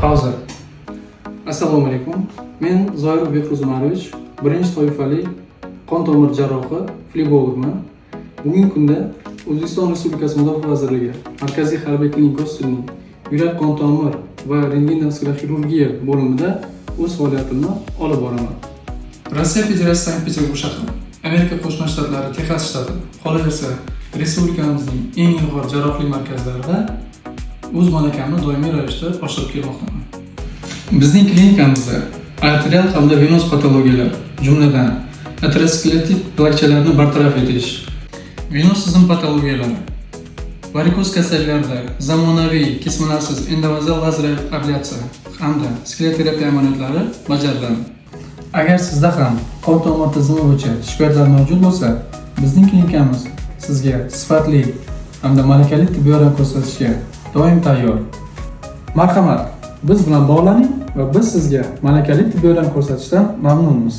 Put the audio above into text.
Hozir. Assalomu alaykum. Men Zoir Behrouz Umarovich, birinchi toifali qon tomir jarrohi, flebologman. Bugungi kunda O'zbekiston Respublikasi Mudofaa vazirligi Markaziy harbiy klinika ustining yurak qon tomir va rentgen xirurgiya bo'limida o'z faoliyatimni olib boraman. Rossiya Federatsiyasi Sankt-Peterburg shahri, Amerika Qo'shma Shtatlari Texas shtati, qolaversa respublikamizning eng ilg'or jarrohlik markazlarida o'z malakamni doimiy ravishda oshirib kelmoqdaman. Bizning klinikamizda arterial hamda venoz patologiyalar, jumladan aterosklerotik plakchalarni bartaraf etish, venoz tizim patologiyalari, varikoz kasalliklarida zamonaviy kesmalarsiz endovazal lazer ablyasiya hamda skleroterapiya amaliyotlari bajariladi. Agar sizda ham qon tomir tizimi bo'yicha shikoyatlar mavjud bo'lsa, bizning klinikamiz sizga sifatli hamda malakali tibbiy yordam ko'rsatishga doim tayyor. Marhamat, biz bilan bog'laning va biz sizga malakali tibbiy yordam ko'rsatishdan mamnunmiz.